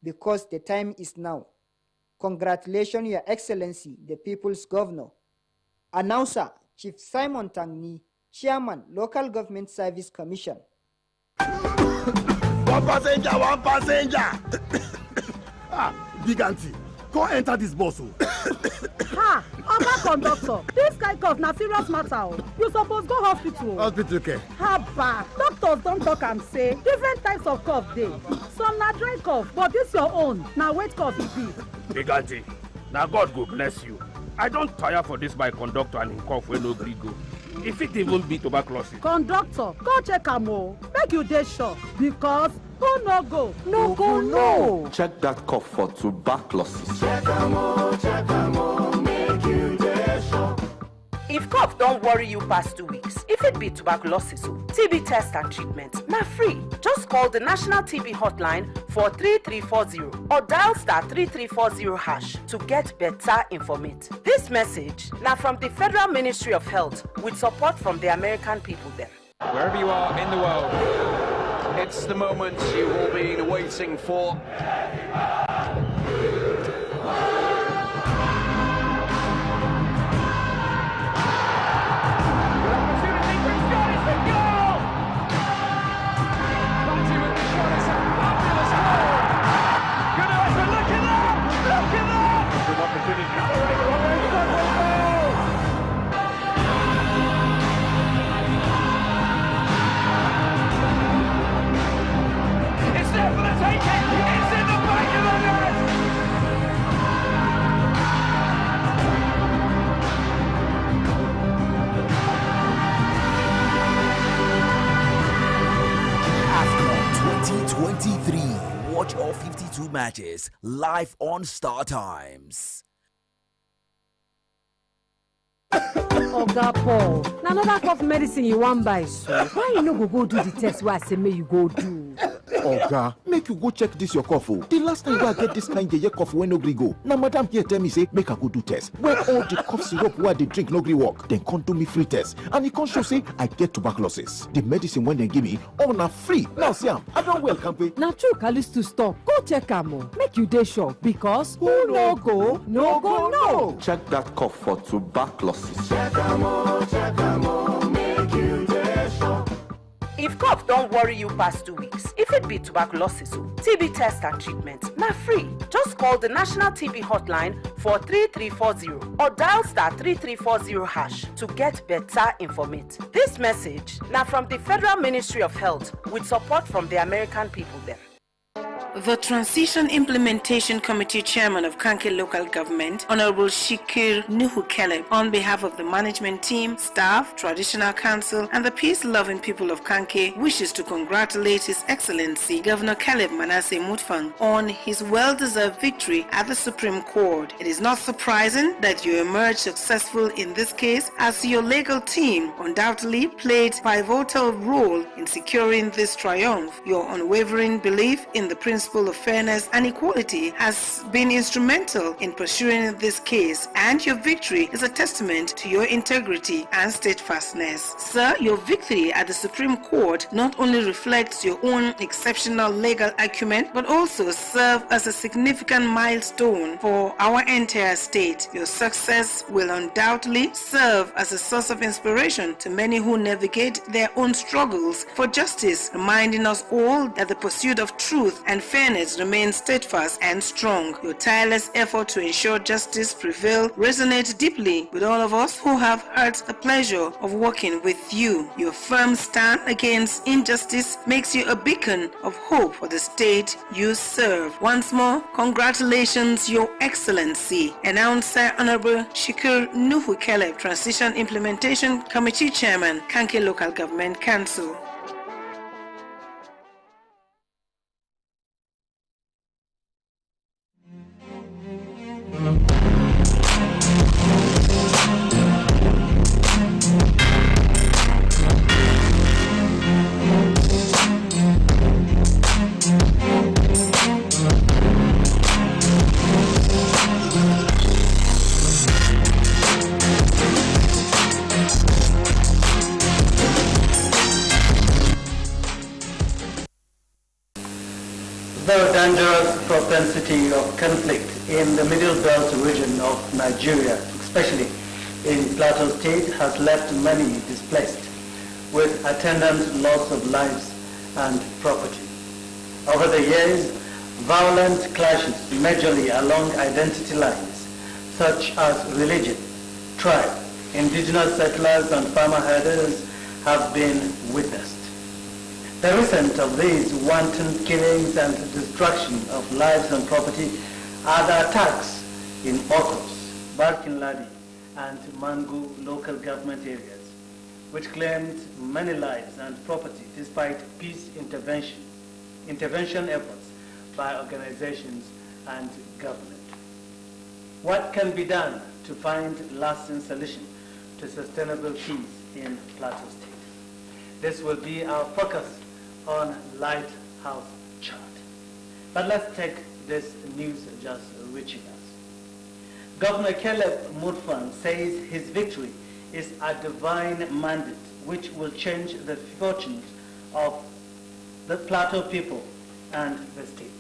because the time is now. Congratulations, Your Excellency, the People's Governor. Announcer, Chief Simon Tangni, Chairman, Local Government Service Commission. One passenger. Big auntie, go enter this bus. Ha! Oga conductor, this kind cough na serious matter. You suppose go hospital. Hospital care. Haba, doctors don't talk and say different types of cough dey. Some na dry cough, but this your own na wet cough e be. Big auntie, now God go bless you. I don't tire for this my conductor and him cough when no gree go. If it even be tuberculosis. Conductor, go check am o. Make you dey sure because who no go? No. Check that cough for tuberculosis. Check am o, make you dey sure. If cough don't worry you past 2 weeks, if it be tuberculosis, TB test and treatment, na free. Just call the National TB Hotline for 3340 or dial *3340# to get better information. This message now from the Federal Ministry of Health with support from the American people there. Wherever you are in the world, it's the moment you've all been waiting for. Watch all 52 matches live on Star Times. Oga Paul, na another cough medicine you wan buy so. Why you no go do the test wey I say make you go do? Oga, make you go check this your cough. The last time I get this kind of cough when no gree go. Now madam here tell me say make I go do test. When all the cough syrup where they drink no gree work, then come do me free test. And it can show say I get tuberculosis. The medicine when they give me all na free. Now see am, I don't well campaign. Na true Callisto stop. Go check am o. Make you dey sure because who no go, no go no. Check that cough for tuberculosis. Check am o, make you dey sure. If cough don't worry you past 2 weeks, if it be tuberculosis, TB test and treatment, na free. Just call the National TB Hotline for 3340 or dial *3340# to get better information. This message now from the Federal Ministry of Health with support from the American people there. The Transition Implementation Committee Chairman of Kanke Local Government, Honorable Shikir Nuhu Caleb, on behalf of the management team, staff, traditional council, and the peace-loving people of Kanke, wishes to congratulate His Excellency Governor Caleb Manasseh Mutfang on his well-deserved victory at the Supreme Court. It is not surprising that you emerged successful in this case, as your legal team undoubtedly played a pivotal role in securing this triumph. Your unwavering belief in the principle of fairness and equality has been instrumental in pursuing this case, and your victory is a testament to your integrity and steadfastness. Sir, your victory at the Supreme Court not only reflects your own exceptional legal acumen, but also serves as a significant milestone for our entire state. Your success will undoubtedly serve as a source of inspiration to many who navigate their own struggles for justice, reminding us all that the pursuit of truth and fairness remains steadfast and strong. Your tireless effort to ensure justice prevail resonates deeply with all of us who have had the pleasure of working with you. Your firm stand against injustice makes you a beacon of hope for the state you serve. Once more, congratulations, Your Excellency. Announcer Honorable Shikir Nuhu Caleb, Transition Implementation Committee Chairman, Kanke Local Government Council. propensity of conflict in the Middle Belt region of Nigeria, especially in Plateau State, has left many displaced, with attendant loss of lives and property. Over the years, violent clashes, majorly along identity lines, such as religion, tribe, indigenous settlers and farmer herders, have been witnessed. The recent of these wanton killings and destruction of lives and property are the attacks in Okos, Barkinladi, and Mangu local government areas, which claimed many lives and property despite peace intervention efforts by organizations and government. What can be done to find lasting solution to sustainable peace in Plateau State? This will be our focus on Lighthouse Chart. But let's take this news just reaching us. Governor Caleb Mutfwang says his victory is a divine mandate which will change the fortunes of the Plateau people and the state.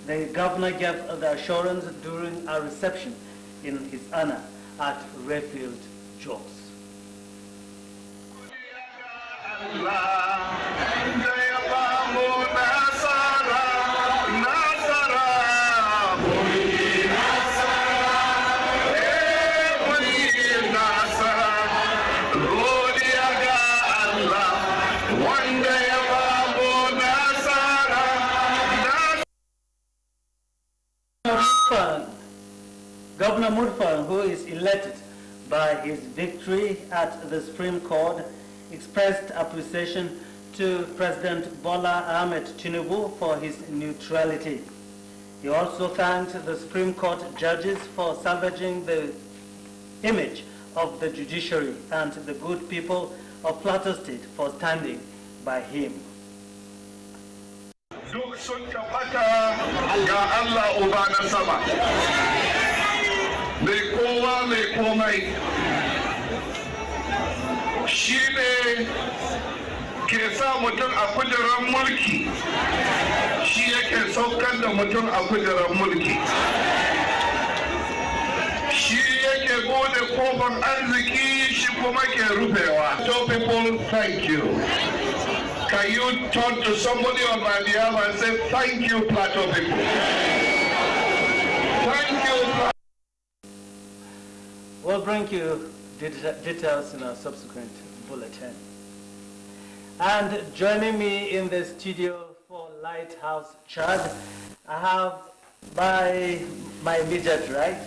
The governor gave the assurance during a reception in his honor at Rayfield, Jos. Governor Mutfwang, who is elected by his victory at the Supreme Court, expressed appreciation to President Bola Ahmed Tinubu for his neutrality. He also thanked the Supreme Court judges for salvaging the image of the judiciary and the good people of Plateau State for standing by him. Duk sun tabbata ga Allah Uba na sama. Mai kowa mai komai shi ne ke sa mutum a kujerar mulki, shi yake saukar da mutum a kujerar mulki, shi yake bude kofar arziki, shi kuma ke rufewa. So people, thank you. Can you turn to somebody on my behalf and say, thank you, Plateau people. Thank you. We'll bring you details in a subsequent bulletin. And joining me in the studio for Lighthouse Chart, I have by my immediate right,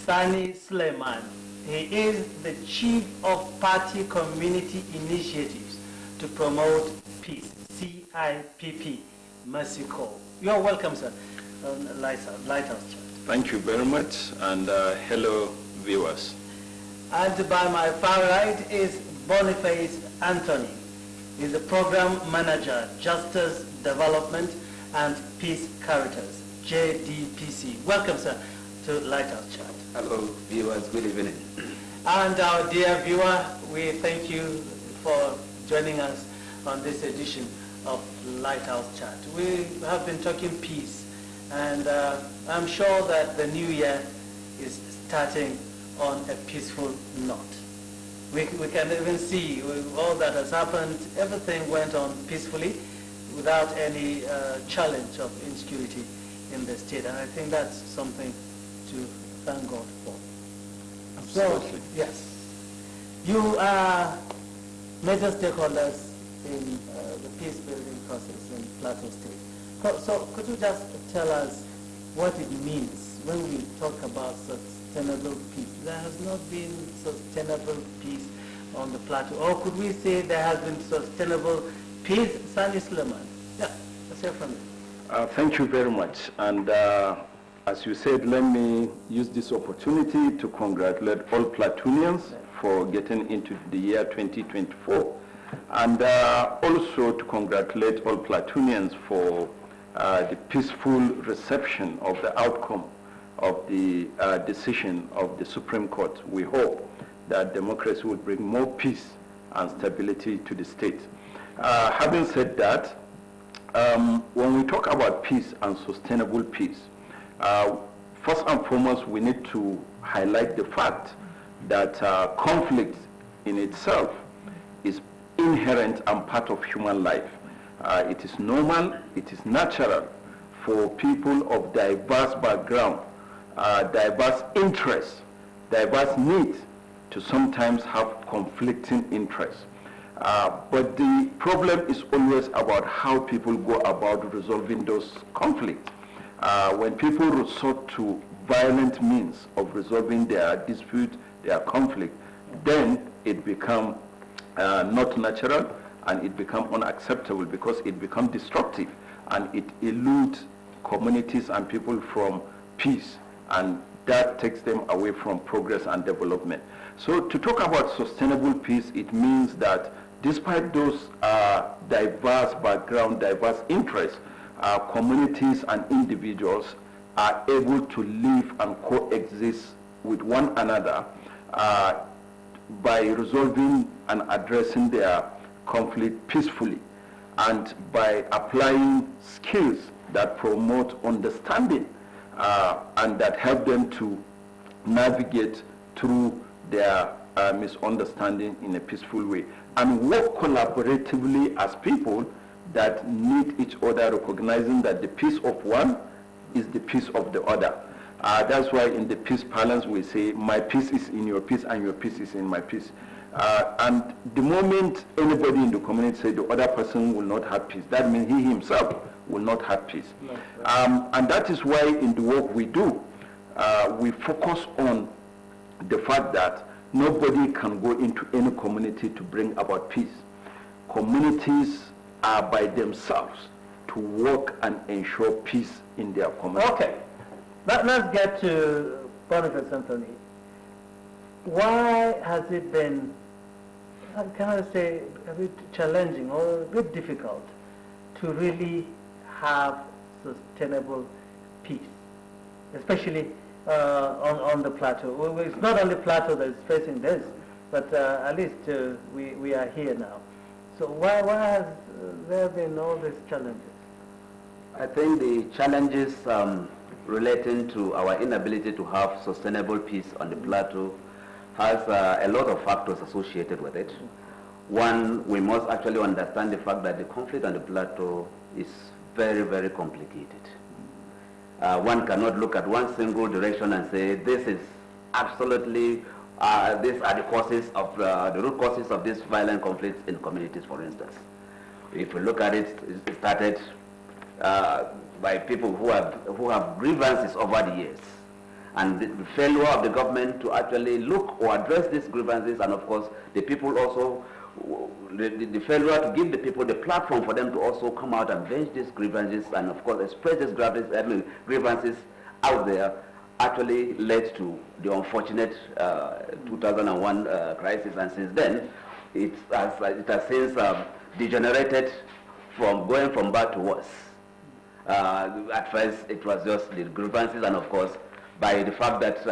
Sani Suleiman. He is the Chief of Party Community Initiatives to Promote Peace, CIPP, Mexico. You're welcome, sir, on Lighthouse Chart. Thank you very much, and hello, viewers. And by my far right is Boniface Anthony. He's the Program Manager, Justice Development and Peace Caritas, JDPC. Welcome, sir, to Lighthouse Chart. Hello, viewers. Good evening. And our dear viewer, we thank you for joining us on this edition of Lighthouse Chart. We have been talking peace, and I'm sure that the new year is starting on a peaceful note. We can even see all that has happened, everything went on peacefully without any challenge of insecurity in the state, and I think that's something to thank God for. Absolutely. So, yes, you are major stakeholders in the peace building process in Plateau State. So could you just tell us what it means when we talk about sustainable peace? There has not been sustainable peace on the plateau. Or could we say there has been sustainable peace? Sani Suleiman. Yeah, let's hear from you. Thank you very much. And as you said, let me use this opportunity to congratulate all Platoonians for getting into the year 2024. And also to congratulate all Platoonians for the peaceful reception of the outcome of the decision of the Supreme Court. We hope that democracy will bring more peace and stability to the state. Having said that, When we talk about peace and sustainable peace, first and foremost, we need to highlight the fact that conflict in itself is inherent and part of human life. It is normal, it is natural for people of diverse background, diverse interests, diverse needs to sometimes have conflicting interests. But the problem is always about how people go about resolving those conflicts. When people resort to violent means of resolving their dispute, their conflict, then it becomes not natural, and it becomes unacceptable because it becomes destructive, and it eludes communities and people from peace, and that takes them away from progress and development. So to talk about sustainable peace, it means that despite those diverse background, diverse interests, communities and individuals are able to live and coexist with one another by resolving and addressing their conflict peacefully, and by applying skills that promote understanding and that help them to navigate through their misunderstanding in a peaceful way, and work collaboratively as people that need each other, recognizing that the peace of one is the peace of the other. That's why in the peace parlance we say, my peace is in your peace and your peace is in my peace. And the moment anybody in the community say the other person will not have peace, that means he himself will not have peace. And that is why in the work we do, we focus on the fact that nobody can go into any community to bring about peace. Communities are by themselves to work and ensure peace in their community. Okay, let's get to Boniface Anthony. Why has it been, can I say, a bit challenging or a bit difficult to really have sustainable peace, especially on the plateau? Well, it's not only plateau that is facing this, but at least we are here now. So why has there been all these challenges? I think the challenges relating to our inability to have sustainable peace on the plateau has a lot of factors associated with it. One, we must actually understand the fact that the conflict on the plateau is very, very complicated. One cannot look at one single direction and say, this is absolutely, these are the causes of, the root causes of these violent conflicts in communities, for instance. If you look at it, it started by people who have grievances over the years. And the failure of the government to actually look or address these grievances, and of course the people also, the failure to give the people the platform for them to also come out and vent these grievances and of course express these grievances out there, actually led to the unfortunate 2001 crisis, and since then it has since degenerated from going from bad to worse. At first it was just the grievances, and of course by the fact that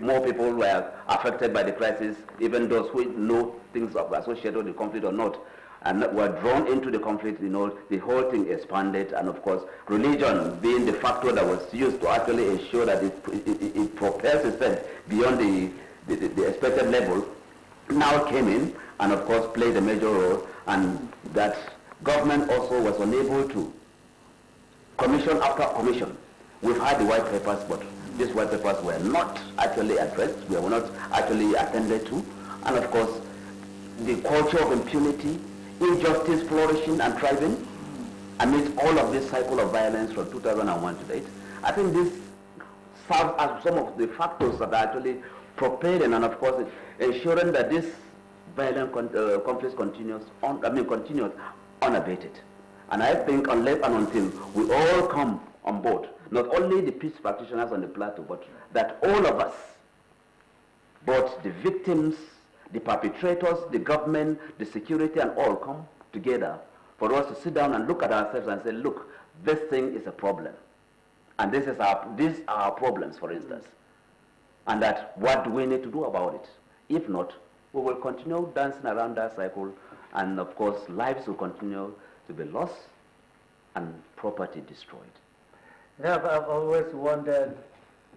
more people were affected by the crisis, even those who know things associated with the conflict or not, and were drawn into the conflict, you know, the whole thing expanded, and of course religion being the factor that was used to actually ensure that it propels itself beyond the expected level, now came in and of course played a major role, and that government also was unable to, commission after commission. We've had the white papers, but these white papers were not actually addressed, they were not actually attended to, and of course the culture of impunity, injustice flourishing and thriving amidst all of this cycle of violence from 2001 to date. I think this serves as some of the factors that are actually propelling and of course ensuring that this violent conflict continues unabated. And I think unless and until we all come on board, not only the peace practitioners on the plateau, but that all of us, both the victims, the perpetrators, the government, the security, and all come together for us to sit down and look at ourselves and say, look, this thing is a problem. And these are our problems, for instance. And that what do we need to do about it? If not, we will continue dancing around that cycle, and of course lives will continue to be lost, and property destroyed. Yeah, I've always wondered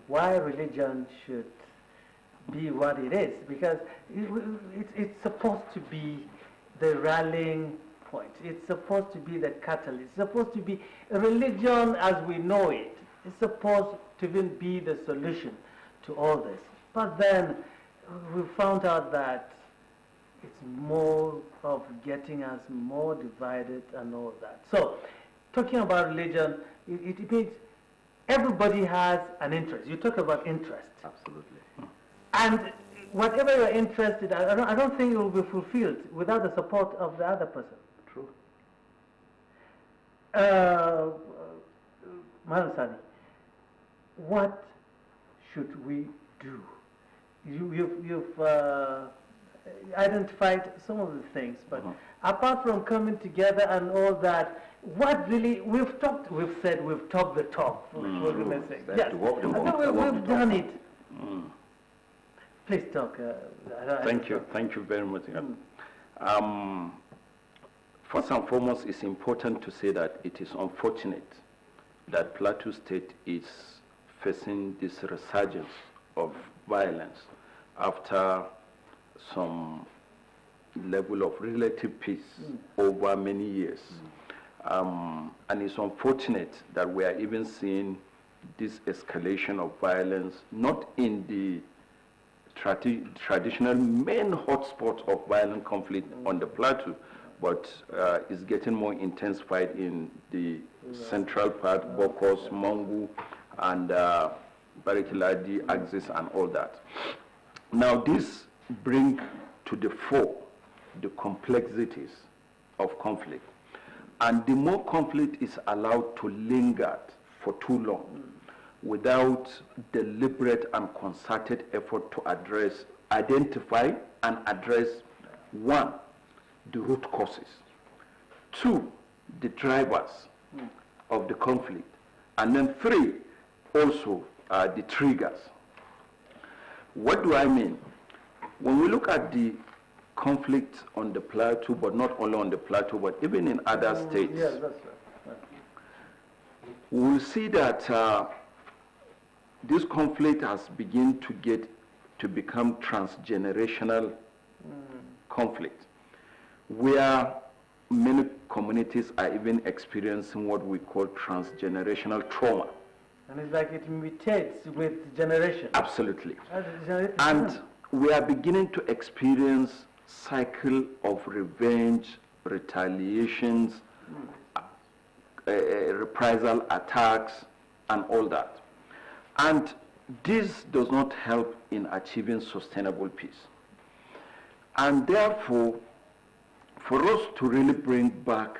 why religion should be what it is, because it's supposed to be the rallying point. It's supposed to be the catalyst. It's supposed to be religion as we know it. It's supposed to even be the solution to all this. But then we found out that it's more of getting us more divided and all that. So, talking about religion, it means everybody has an interest. You talk about interest. Absolutely. And whatever you're interested in, I don't think it will be fulfilled without the support of the other person. True. Madam Sani, what should we do? You've identified some of the things, but apart from coming together and all that, what really, we've talked the talk, for goodness sake. Yes, we've done it. Please talk. Thank you very much. First and foremost, it's important to say that it is unfortunate that Plateau State is facing this resurgence of violence after some level of relative peace over many years. And it's unfortunate that we are even seeing this escalation of violence, not in the traditional main hotspots of violent conflict on the plateau, but is getting more intensified in the central part, Bokos, Mongu, and Barikiladi axis and all that. Now this brings to the fore the complexities of conflict. And the more conflict is allowed to linger for too long without deliberate and concerted effort to identify and address, one, the root causes, two, the drivers of the conflict, and then three, also the triggers. What do I mean? When we look at the conflict on the plateau, but not only on the plateau, but even in other states, Yes, that's right. we will see that this conflict has begun to become transgenerational conflict, where many communities are even experiencing what we call transgenerational trauma. And it's like it mutates with generation. Absolutely. And we are beginning to experience cycle of revenge, retaliations, reprisal attacks, and all that. And this does not help in achieving sustainable peace. And therefore, for us to really bring back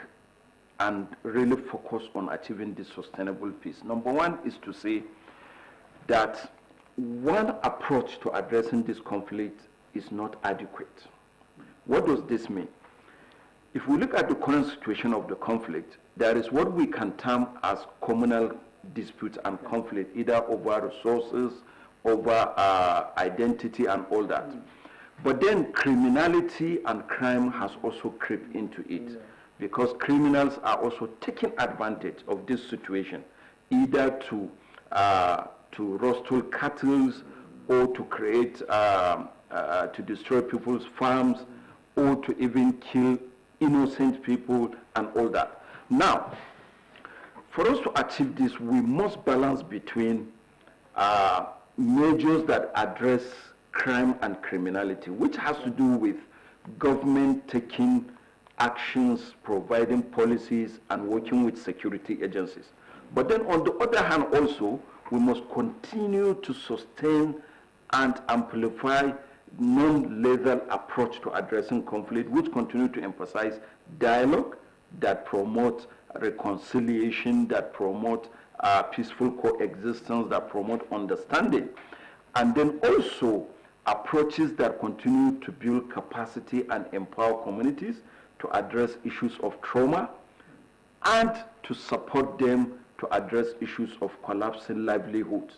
and really focus on achieving this sustainable peace, number one is to say that one approach to addressing this conflict is not adequate. What does this mean? If we look at the current situation of the conflict, there is what we can term as communal disputes and conflict, either over resources, over identity and all that. But then criminality and crime has also crept into it, because criminals are also taking advantage of this situation, either to rustle cattle, or to create, to destroy people's farms, or to even kill innocent people and all that. Now, for us to achieve this, we must balance between measures that address crime and criminality, which has to do with government taking actions, providing policies, and working with security agencies. But then on the other hand also, we must continue to sustain and amplify non-lethal approach to addressing conflict, which continue to emphasize dialogue that promote reconciliation, that promote peaceful coexistence, that promote understanding. And then also approaches that continue to build capacity and empower communities to address issues of trauma and to support them to address issues of collapsing livelihoods.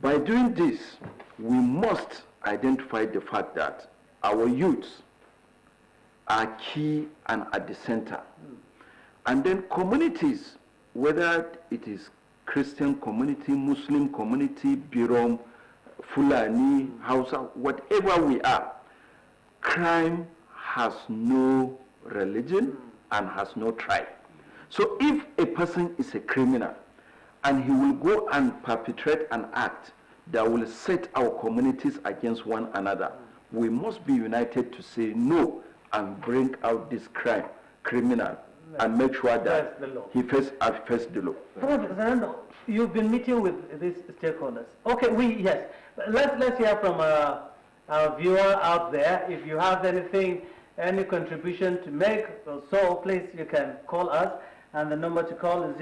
By doing this, we must identify the fact that our youths are key and at the center. And then communities, whether it is Christian community, Muslim community, Birom, Fulani, Hausa, whatever we are, crime has no religion and has no tribe. So if a person is a criminal and he will go and perpetrate an act that will set our communities against one another, we must be united to say no and bring out this criminal and make sure that he faces the law. Fernando, you've been meeting with these stakeholders. Okay, let's hear from our viewer out there. If you have anything, any contribution to make, so please you can call us, and the number to call is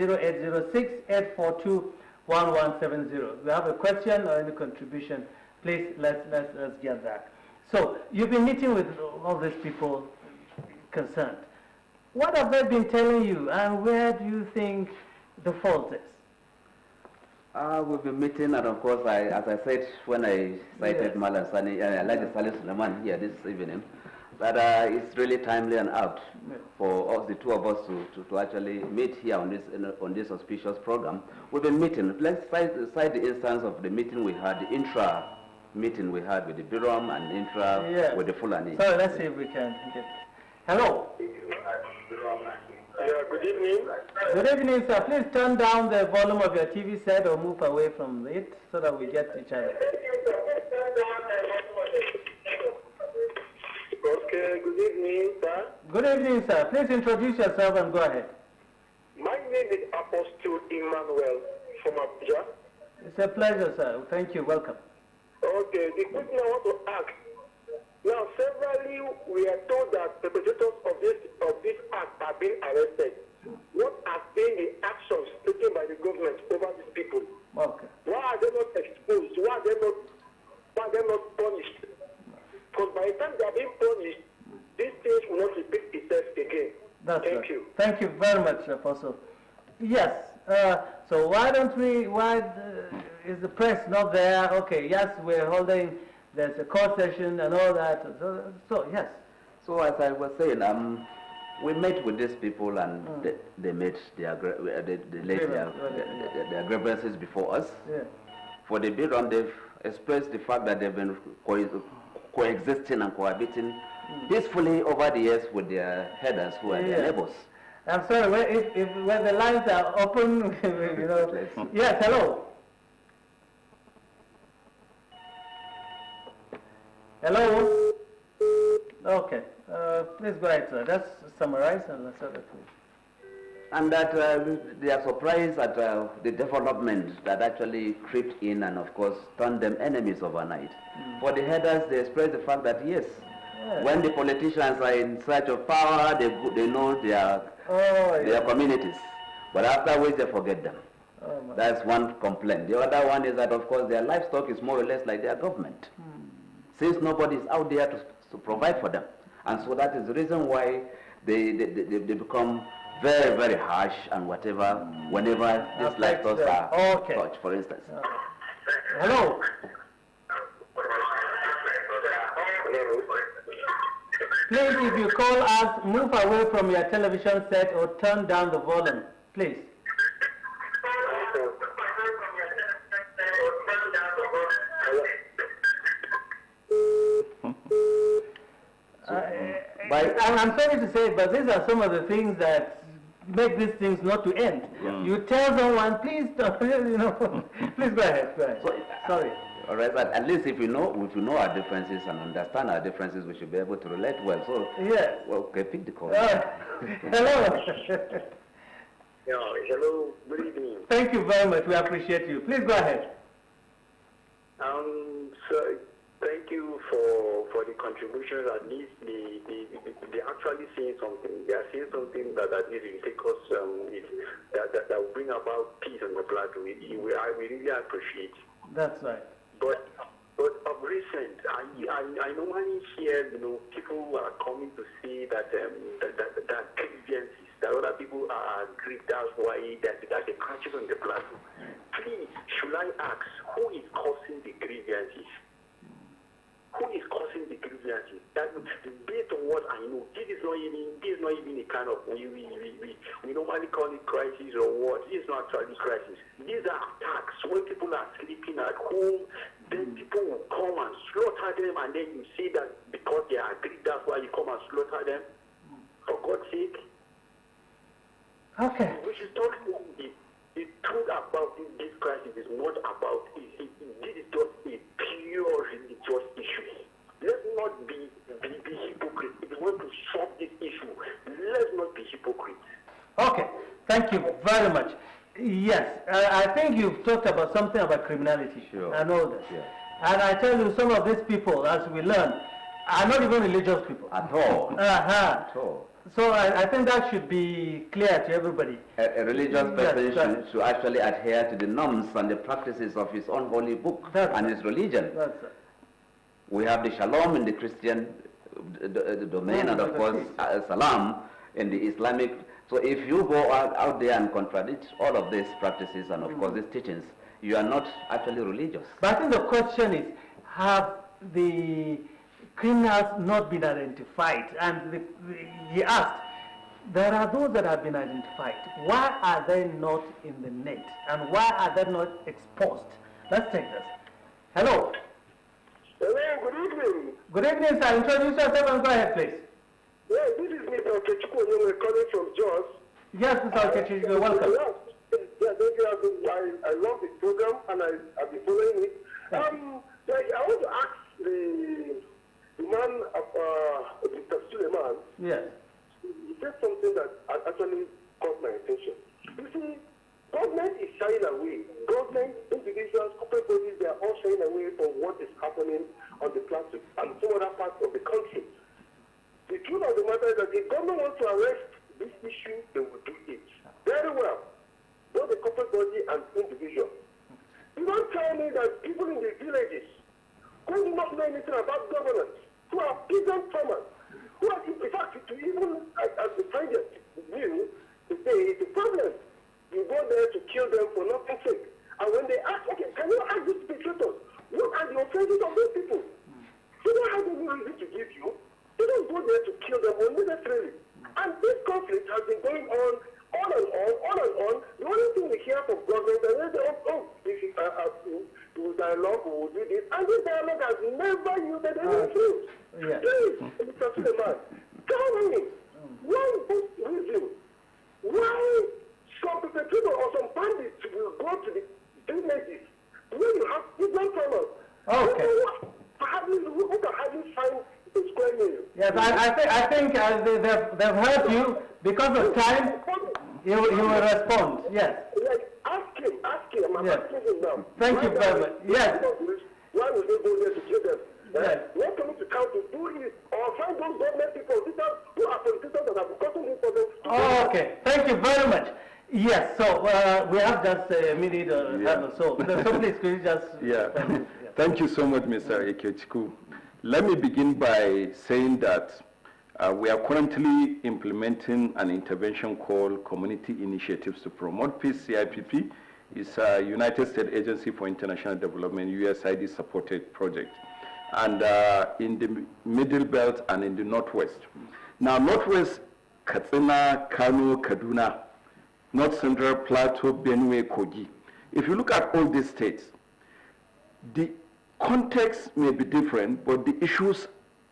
0806-842-1170. We have a question or any contribution, please let's get that. So you've been meeting with all these people concerned. What have they been telling you, and where do you think the fault is? We've been meeting, and of course, as I said when I cited Malam Sani, Elijah Salih Suleiman here this evening, that it's really timely and apt for us, the two of us, to actually meet here on this auspicious program. We've been meeting. Let's cite the instance of the meeting we had, the intra meeting we had with the Birom and intra with the Fulani. So let's see if we can get. Hello. Good evening. Good evening, sir. Please turn down the volume of your TV set or move away from it so that we get each other. Okay, good evening, sir. Good evening, sir. Please introduce yourself and go ahead. My name is Apostle Emmanuel from Abuja. It's a pleasure, sir. Thank you. Welcome. Okay, the question I want to ask. Now, severally, we are told that perpetrators of this act are being arrested. What have been the actions taken by the government over these people? Okay. Why are they not exposed? Why are they not punished? Because by the time they are being punished, these things will not repeat itself again. Thank you. Thank you very much, Apostle. Yes. So why is the press not there? Okay. Yes, we're holding. There's a court session and all that. So yes. So as I was saying, we met with these people and they made their grievances before us. Yeah. For the Birom, they've expressed the fact that they've been coexisting and cohabiting peacefully over the years with their headers who are their neighbors. I'm sorry, when the lines are open, you know. Yes, hello. Hello? Okay. Please go ahead, sir. Just summarize and let's have it. And that they are surprised at the development that actually crept in and, of course, turned them enemies overnight. For the headers, they express the fact that, yes, when the politicians are in search of power, they know their communities. But afterwards, they forget them. That's one complaint. The other one is that, of course, their livestock is more or less like their government. Since nobody is out there to provide for them. And so that is the reason why they become very, very harsh and whatever, whenever these livestock are touched, for instance. Hello? Please, if you call us, move away from your television set or turn down the volume, please. I'm sorry to say, but these are some of the things that make these things not to end. You tell someone, please stop, you know. Please go ahead. Sorry. All right, but at least if we know our differences and understand our differences, we should be able to relate well. So, well, okay, pick the call. Hello. Hello. Good evening. Thank you very much. We appreciate you. Please go ahead. So thank you for the contributions. At least they're actually saying something. They are saying something that will take us that will bring about peace on the plateau. I really appreciate. That's right. But of recent, I normally hear people are coming to say that that grievances, that other people are grieved. That's why that the crashes on the plateau. Please, should I ask who is causing the grievances? Who is causing the grievances? That based on what I know, this is not even a kind of, we normally call it crisis or what. It's not actually crisis. These are attacks when people are sleeping at home, then people will come and slaughter them, and then you see that because they are agreed, that's why you come and slaughter them. For God's sake. Okay. We should talk the truth about this crisis is not about this is just a pure religious issue. Let's not be hypocrites. If we want to solve this issue, let's not be hypocrites. Okay, thank you very much. Yes, I think you've talked about something about criminality. Sure. I know that. Yeah. And I tell you, some of these people, as we learn, are not even religious people. At all. At all. So I think that should be clear to everybody. A religious person should actually adhere to the norms and the practices of his own holy book and his religion. We have the shalom in the Christian the domain, and of course salam in the Islamic. So if you go out there and contradict all of these practices and of course these teachings, you are not actually religious. But I think the question is, have the criminals not been identified? And he asked, there are those that have been identified. Why are they not in the net? And why are they not exposed? Let's take this. Hello. Hello, good evening. Good evening, sir. Introduce yourself and go ahead, please. Yes, this is Mr. Okechukwu. You're calling from Jos. Yes, Mr. Okechukwu, you're welcome. Yeah, thank you. I love the program and I've been following it. I want to ask the man, Mr. Suleiman. Yes. He said something that actually caught my attention. You see, government is shying away. Government, individuals, corporate bodies, they are all shying away from what is happening on the plateau and some other parts of the country. The truth of the matter is that if government wants to arrest this issue, they will do it very well. Both the corporate body and individual. You don't tell me that people in the villages who do not know anything about governance, who are peasant farmers, who are, in fact, to even as the president knew, it's a problem. You go there to kill them for nothing sake. And when they ask, okay, can you ask these perpetrators, what are the offenses of those people? They don't have any reason to give you. They don't go there to kill them unnecessarily. And this conflict has been going on and on. The only thing we hear from government is that they say, we will dialogue, we will do this. And this dialogue has never yielded any fruit. Please, Mr. Suleiman, tell me, why this reason? Why some perpetrators or some bandits will go to the villages where you have different farmers? Okay. Who can hardly find a square meal? Yes, I think they've heard you. Because of time, you will respond. Yes. Ask him. I'm asking him now. Thank you very much. Yes. Why would they go there to kill them? Yes. What coming to count to do is, or find those government people who are politicians that have gotten this for them. Oh, okay. Thank you very much. Yes, so we have just a minute or so. So please, could you just... Thank you so much, Mr. Okechukwu. Let me begin by saying that we are currently implementing an intervention called Community Initiatives to Promote Peace, CIPP. It's a United States Agency for International Development, USAID-supported project. And in the Middle Belt and in the Northwest. Now, Northwest, Katsina, Kano, Kaduna, North Central, Plateau, Benue, Kogi. If you look at all these states, the context may be different, but the issues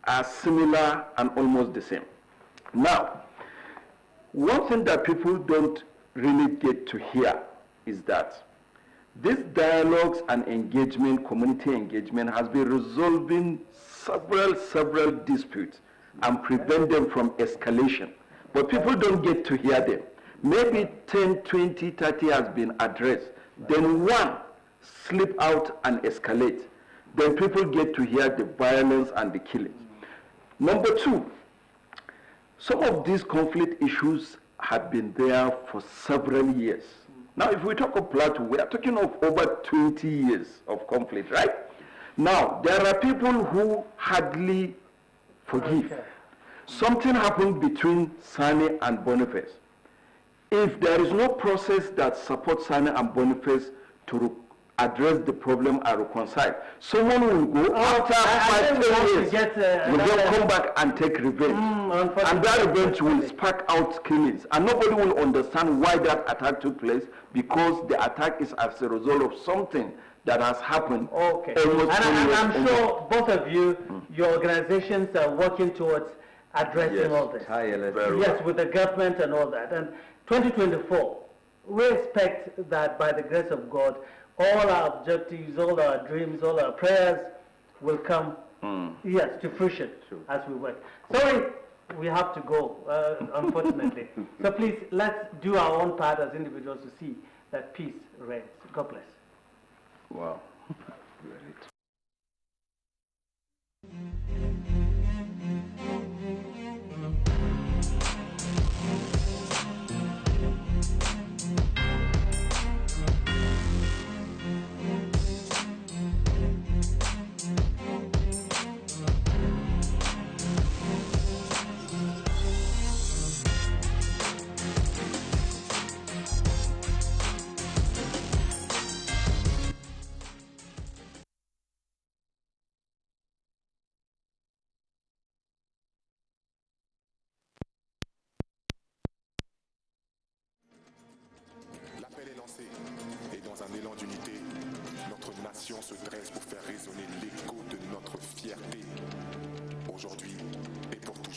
are similar and almost the same. Now, one thing that people don't really get to hear is that this dialogues and engagement, community engagement, has been resolving several disputes and prevent them from escalation. But people don't get to hear them. Maybe 10, 20, 30 has been addressed. Then one slip out and escalate. Then people get to hear the violence and the killing. Number two, some of these conflict issues have been there for several years. Now, if we talk of Plateau, we are talking of over 20 years of conflict, right? Now, there are people who hardly forgive. Okay. Something happened between Sani and Boniface. If there is no process that supports Sani and Boniface to address the problem and reconcile. Someone will go after 5, 10 years, will then come back and take revenge. And that revenge will spark out killings. And nobody will understand why that attack took place, because the attack is as a result of something that has happened. Okay. And I'm sure both of you, your organizations are working towards addressing all this. Yes, with the government and all that. And 2024, we expect that by the grace of God, all our objectives, all our dreams, all our prayers will come, yes, to fruition as we work. Sorry, we have to go, unfortunately. So please, let's do our own part as individuals to see that peace reigns. God bless. Wow. L'appel est lancé et dans un élan d'unité, notre nation se dresse pour faire résonner l'écho de notre fierté. Aujourd'hui et pour toujours.